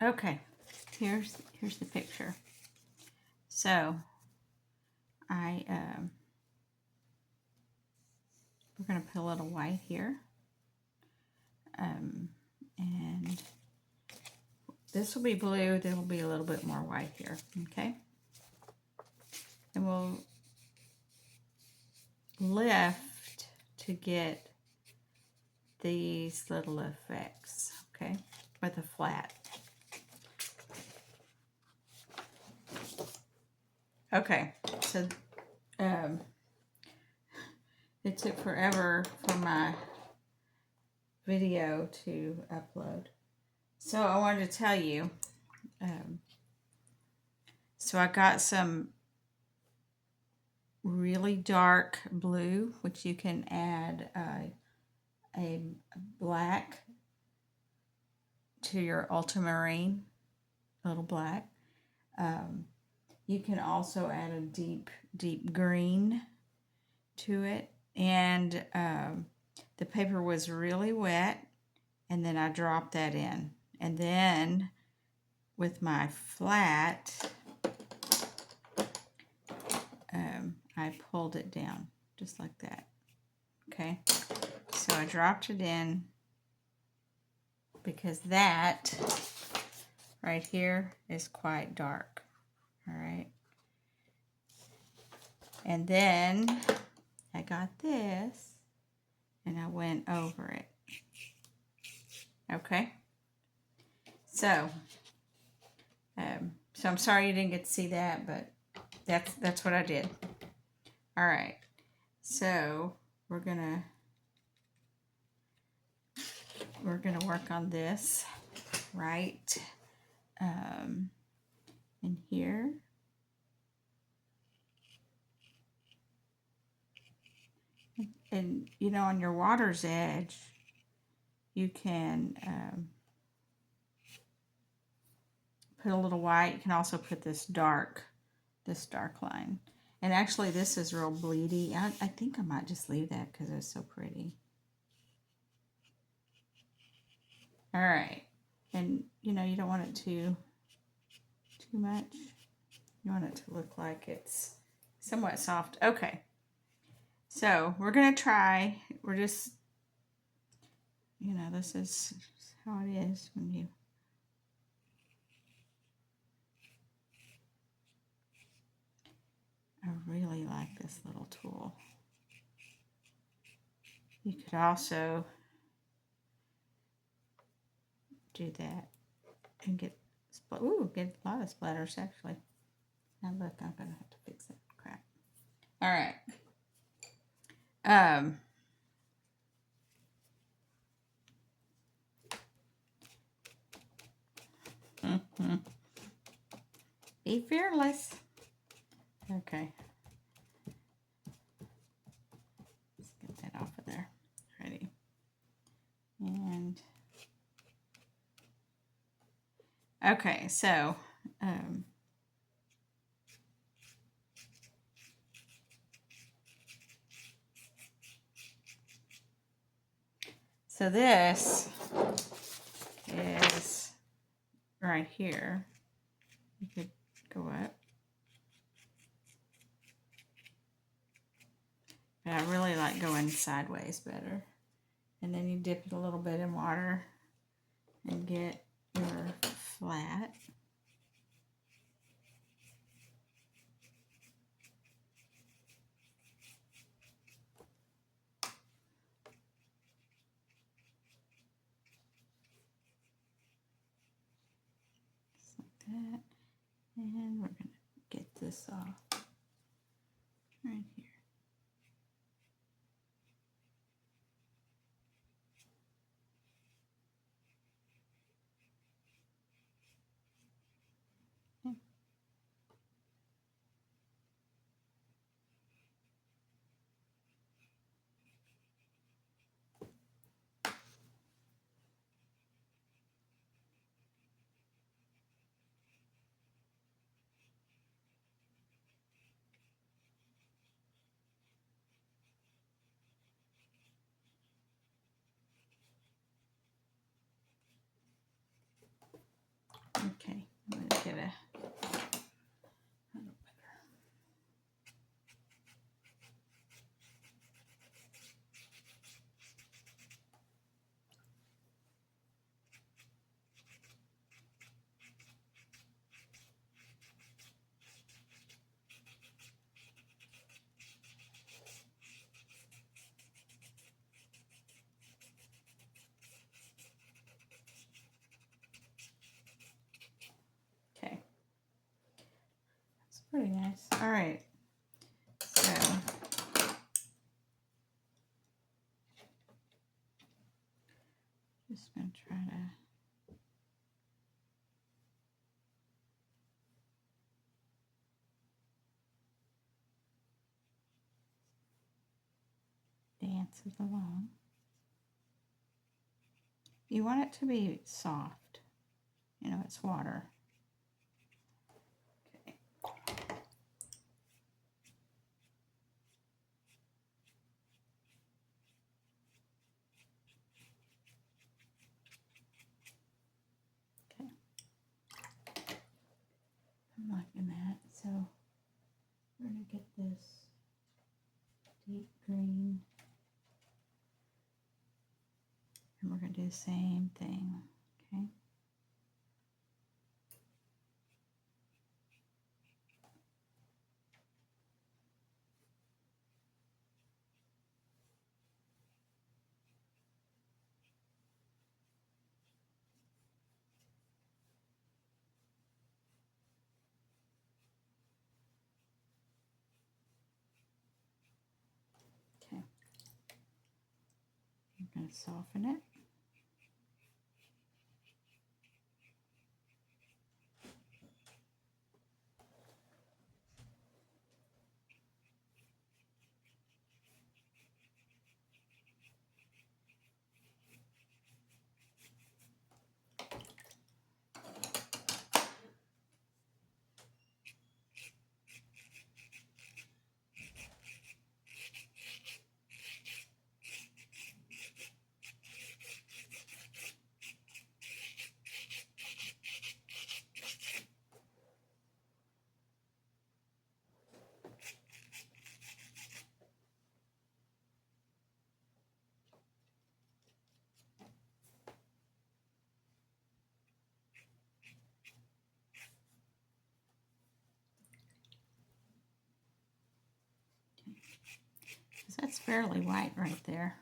Okay, here's the picture. So I we're gonna put a little white here, and this will be blue. There will be a little bit more white here. Okay, and we'll lift to get these little effects. Okay, with a flat. Okay, so it took forever for my video to upload. So I wanted to tell you, so I got some really dark blue, which you can add a black to your ultramarine, a little black. You can also add a deep green to it. And the paper was really wet, and then I dropped that in. And then with my flat, I pulled it down just like that. Okay, so I dropped it in because that right here is quite dark. All right, and then I got this and I went over it. Okay, so I'm sorry you didn't get to see that, but that's what I did. All right, so we're gonna work on this right in here. And you know, on your water's edge, you can put a little white. You can also put this dark line. And actually, this is real bleedy. I think I might just leave that because it's so pretty. All right, and you know, you don't want it too much. You want it to look like it's somewhat soft. Okay, so we're gonna try. We're just, you know, this is how it is when you. I really like this little tool. You could also do that and get a lot of splatters actually. Now look, I'm gonna have to fix that crap. All right. Be fearless. Okay. Let's get that off of there. Ready. And okay, so this is right here. You could go up. But I really like going sideways better. And then you dip it a little bit in water and get your flat. Just like that. And we're going to get this off right here. Pretty nice. All right. So just gonna try to dance it along. You want it to be soft. You know, it's water. Okay. Okay. I'm liking that. So we're going to get this deep green. And we're going to do the same thing. Okay. Okay. I'm going to soften it. Because that's fairly white right there.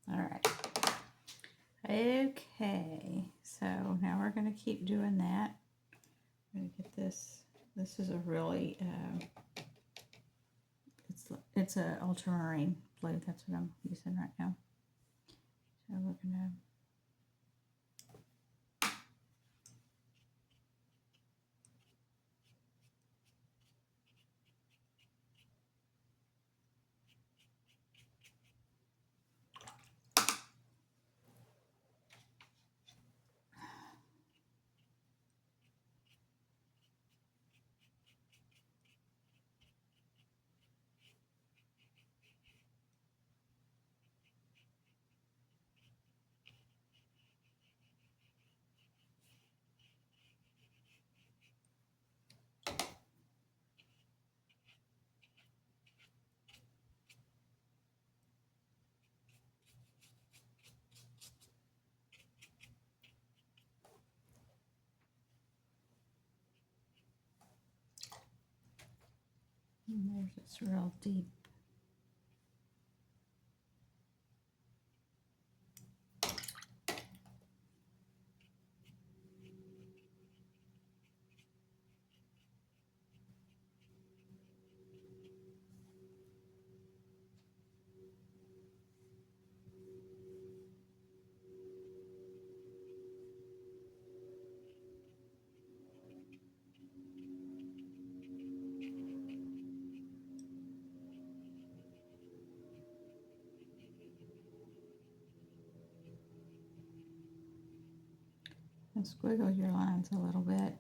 All right. Okay, so now we're going to keep doing that. I'm going to get this. This is a really, it's a ultramarine blue. That's what I'm using right now. So we're going to and there's this real deep. And squiggle your lines a little bit.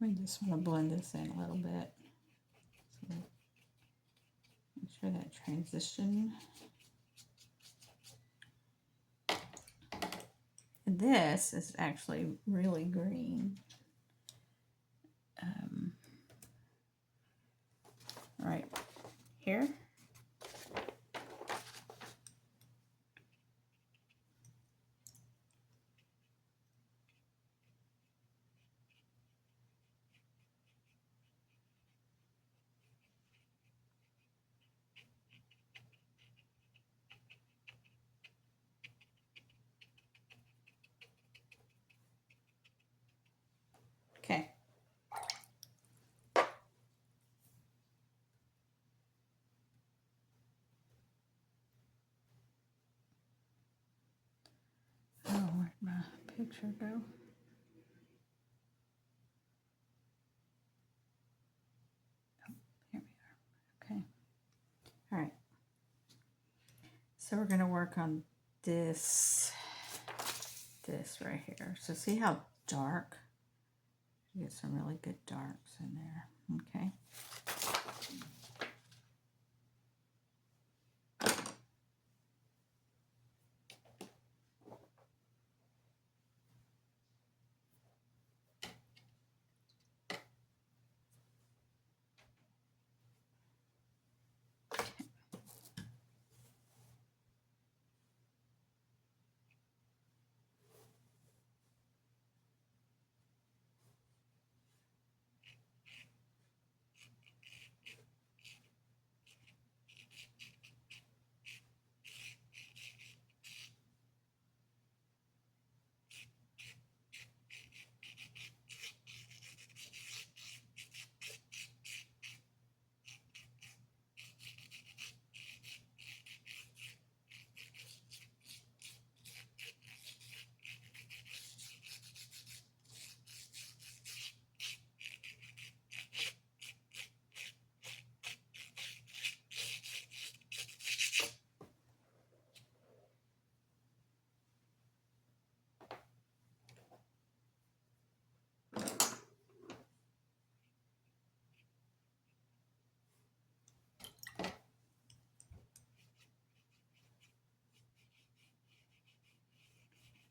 We just want to blend this in a little bit. So make sure that transition. And this is actually really green. Right here. Okay. Oh, where'd my picture go? Oh, here we are. Okay. All right. So we're going to work on this right here. So see how dark? You get some really good darks in there. Okay.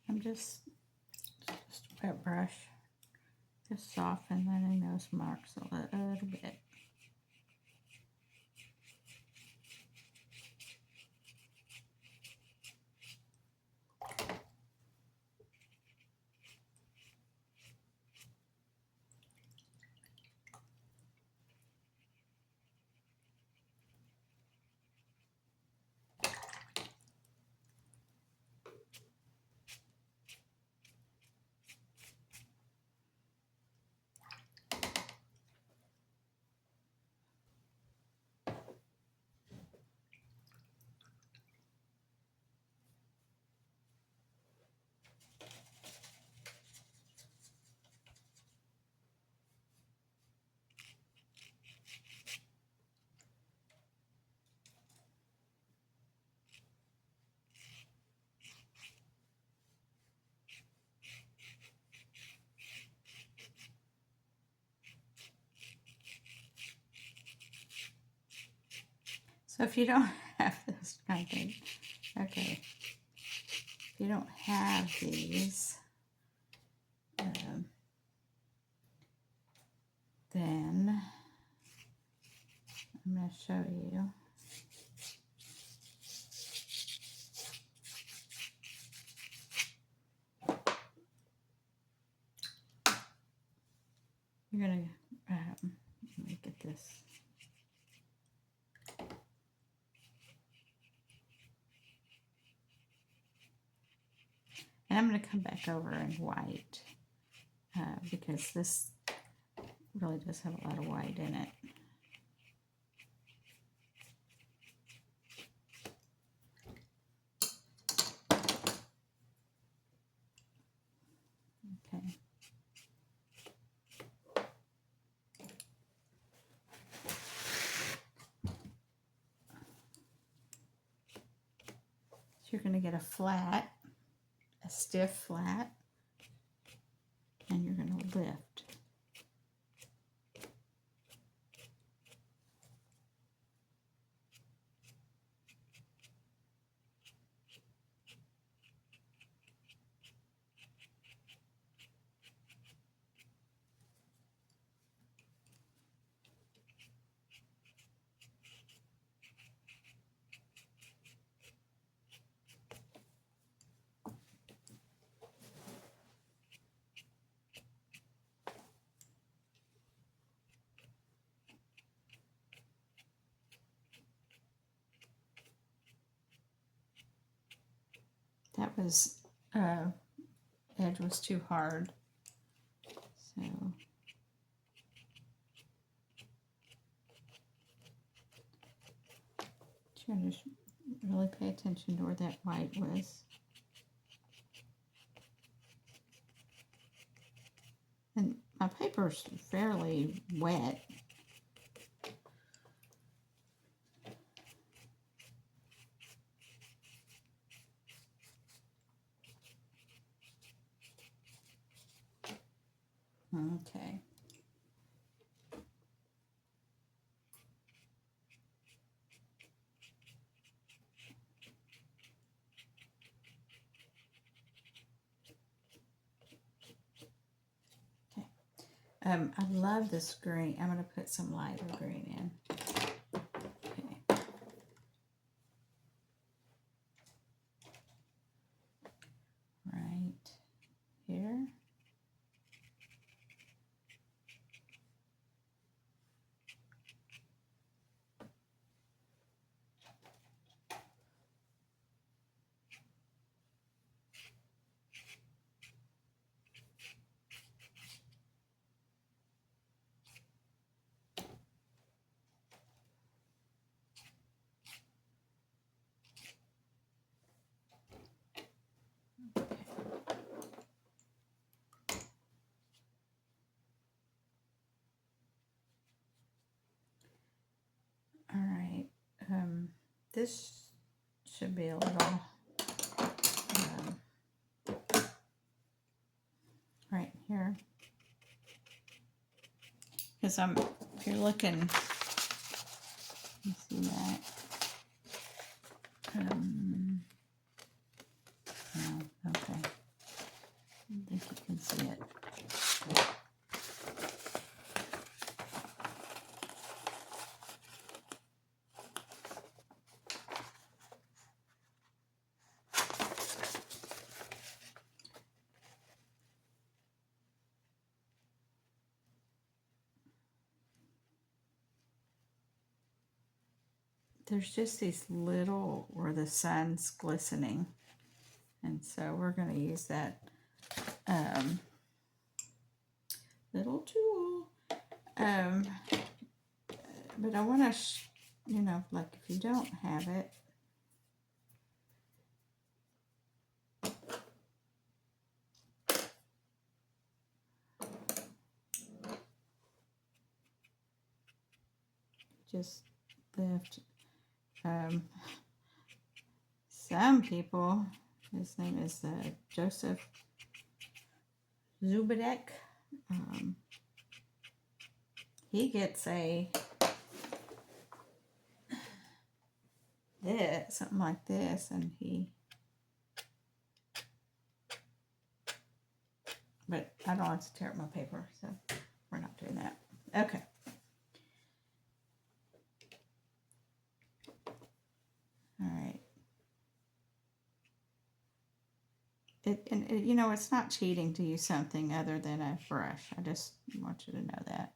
I'm just wet brush, just soften any those marks a little bit. So if you don't have this kind of thing, okay, if you don't have these, then I'm going to show you. You're going to, let me get this. And I'm going to come back over in white because this really does have a lot of white in it. Okay. So you're going to get a flat, a stiff flat, and you're going to lift. that was edge was too hard. So try to just really pay attention to where that white was. And my paper's fairly wet. Okay. I love this green. I'm going to put some lighter green in. Okay. Right here. All right. This should be a little right here. Because if you're looking, you see that. Oh, okay. I think you can see it. There's just these little where the sun's glistening, and so we're going to use that little tool. But I want to, you know, like if you don't have it, just lift. Some people, his name is Joseph Zubedek. He gets something like this, and but I don't want to tear up my paper, so we're not doing that. Okay. All right. You know, it's not cheating to use something other than a brush. I just want you to know that.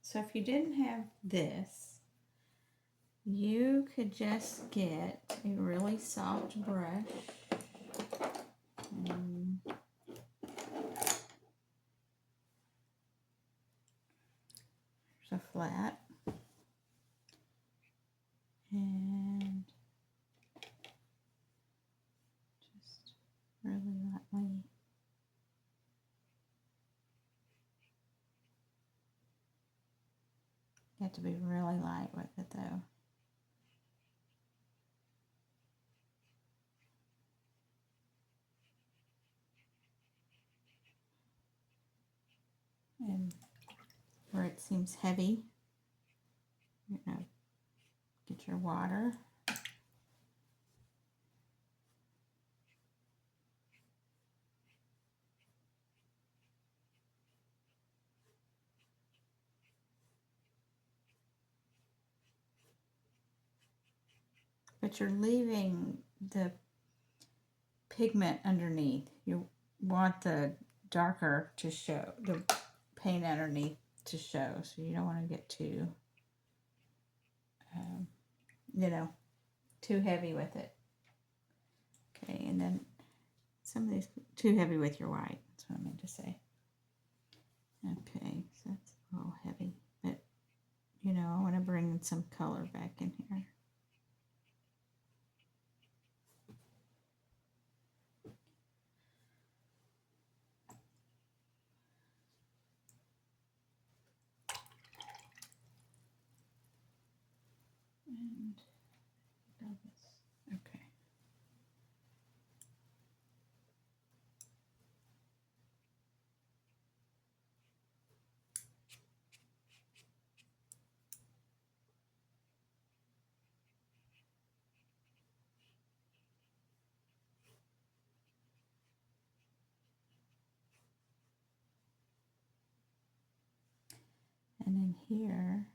So if you didn't have this, you could just get a really soft brush and flat. And just really lightly. You have to be really light with it though. And where it seems heavy, you're going to get your water. But you're leaving the pigment underneath. You want the darker to show, the paint underneath to show, so you don't want to get too, you know, too heavy with it. Okay, and then some of these, too heavy with your white, that's what I meant to say. Okay, so that's a little heavy, but, you know, I want to bring some color back in here. And okay. And then here,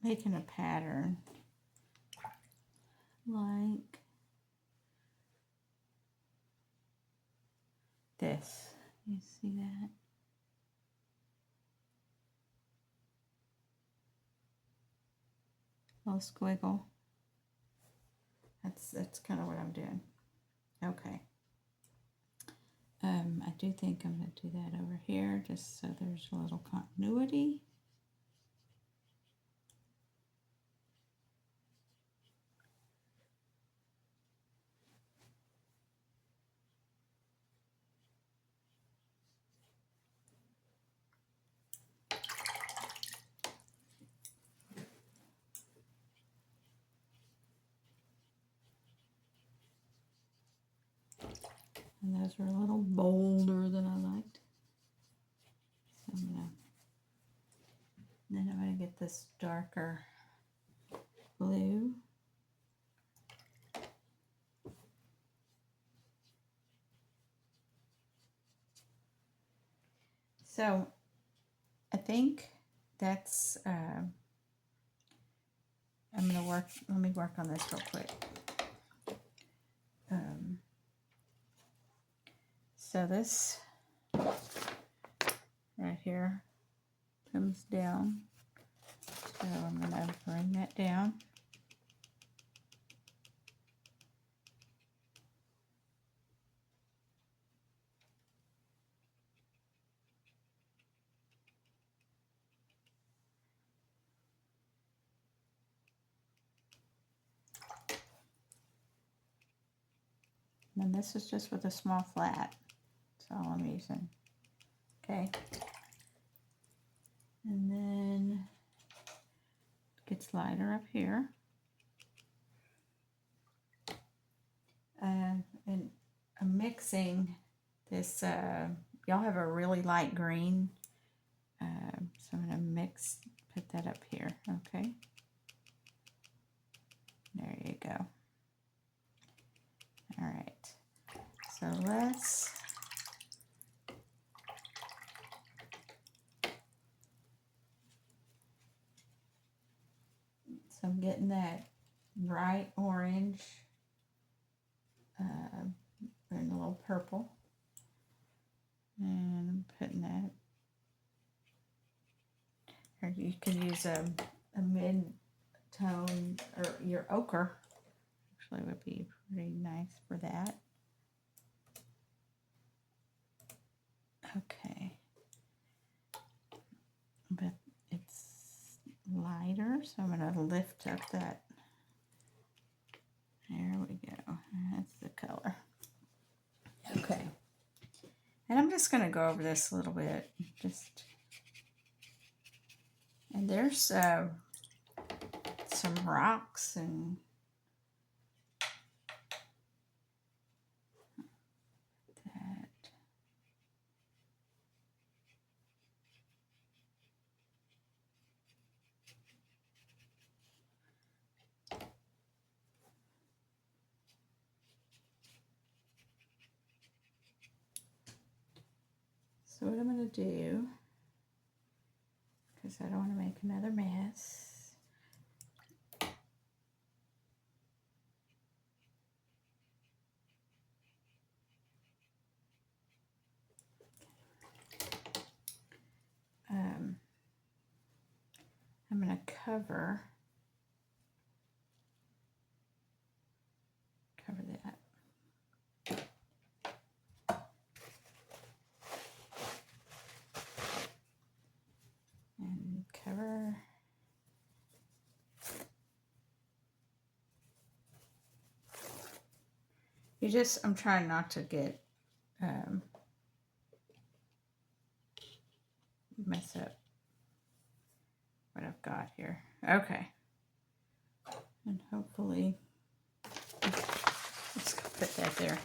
making a pattern like this. You see that? Little squiggle. That's kind of what I'm doing. Okay. I do think I'm going to do that over here just so there's a little continuity. And those are a little bolder than I liked. So then I'm going to get this darker blue. So I think that's, I'm going to let me work on this real quick. So this right here comes down. So I'm going to bring that down. And then this is just with a small flat. That's all I'm using. Okay. And then it gets lighter up here. And I'm mixing this, y'all have a really light green. So I'm going to put that up here. Okay. There you go. All right. So let's orange, and a little purple. And I'm putting that. Or you could use a mid-tone, or your ochre. Actually, would be pretty nice for that. Okay. But it's lighter, so I'm going to lift up that. There we go. That's the color. Okay. And I'm just going to go over this a little bit. And there's some rocks and that. So what I'm going to do, because I don't want to make another mess. I'm going to cover that. And cover. I'm trying not to get, mess up what I've got here. Okay. And hopefully, let's put that there.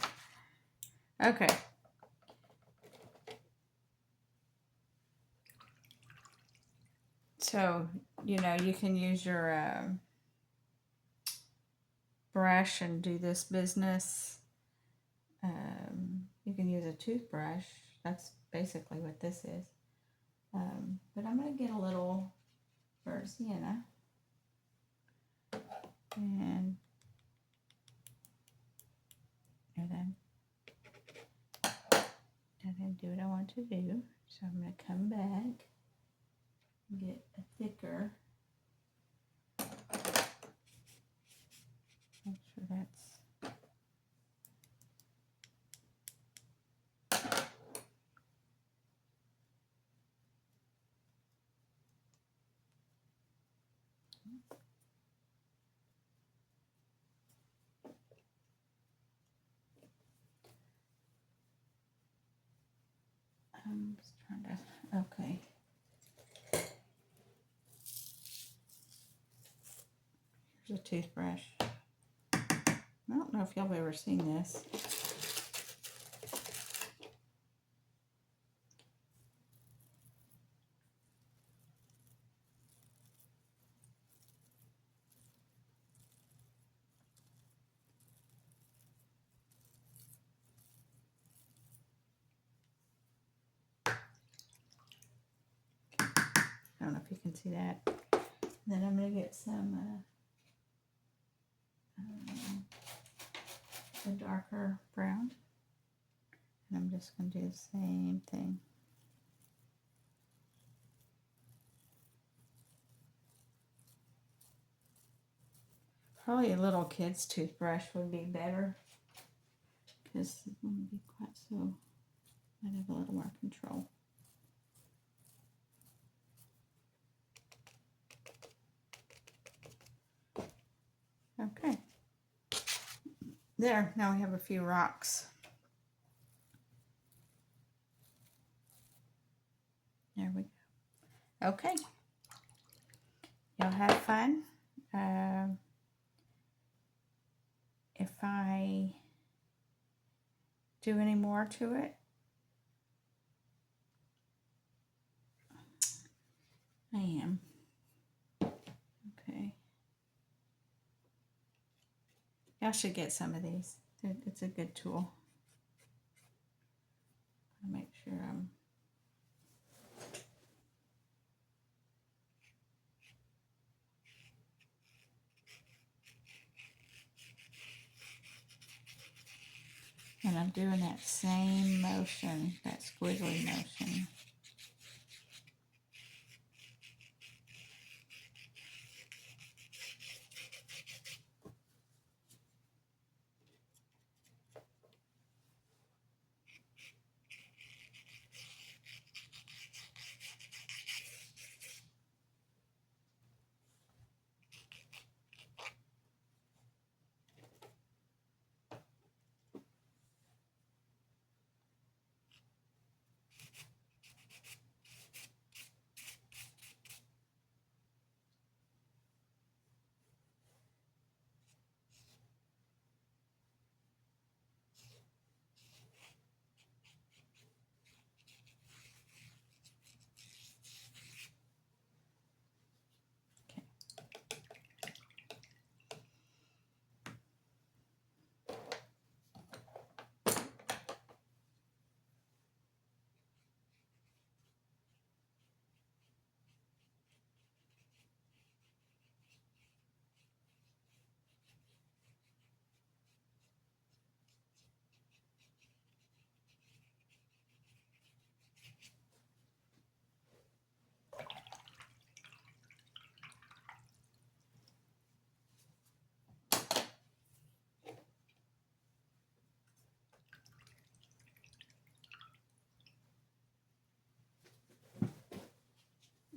Okay. So, you can use your brush and do this business. You can use a toothbrush. That's basically what this is. But I'm going to get a little burnt sienna. And then that didn't do what I want to do. So I'm going to come back and get a thicker. Make sure that's I'm just trying to, okay. Here's a toothbrush. I don't know if y'all have ever seen this. I don't know if you can see that. Then I'm going to get some a darker brown. And I'm just going to do the same thing. Probably a little kid's toothbrush would be better, because it wouldn't be quite so, I'd have a little more control. Okay. There, now we have a few rocks. There we go. Okay. Y'all have fun. If I do any more to it, I am. Okay. Y'all should get some of these. It's a good tool. I'll make sure I'm And I'm doing that same motion, that squiggly motion.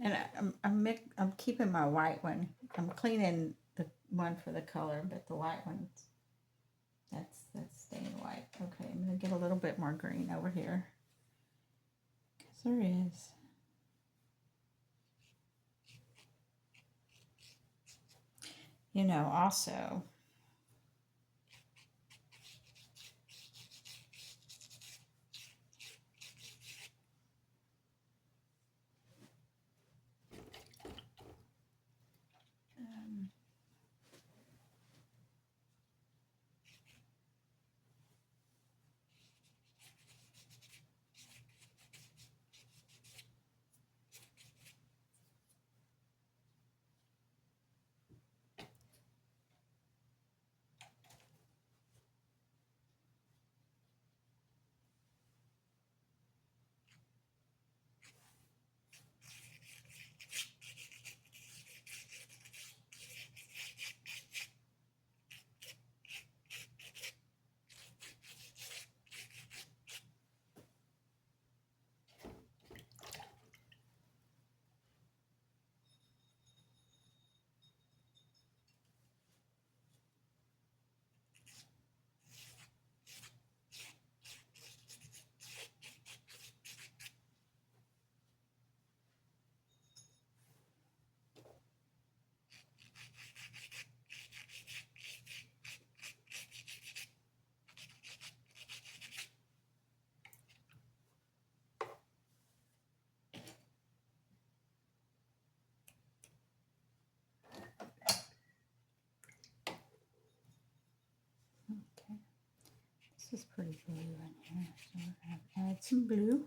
Okay. And I'm keeping my white one. I'm cleaning the one for the color, but the white one, that's staying white. Okay, I'm gonna get a little bit more green over here, because there is. You know, also, um, okay, this is pretty blue in here, so we're gonna add some blue.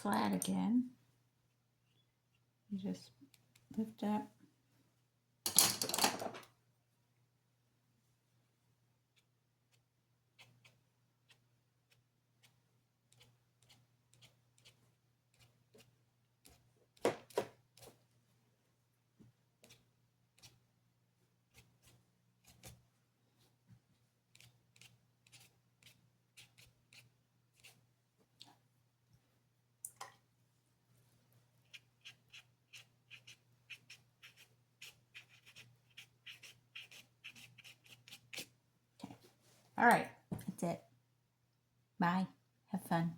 flat again. You just lift up. All right, that's it. Bye. Have fun.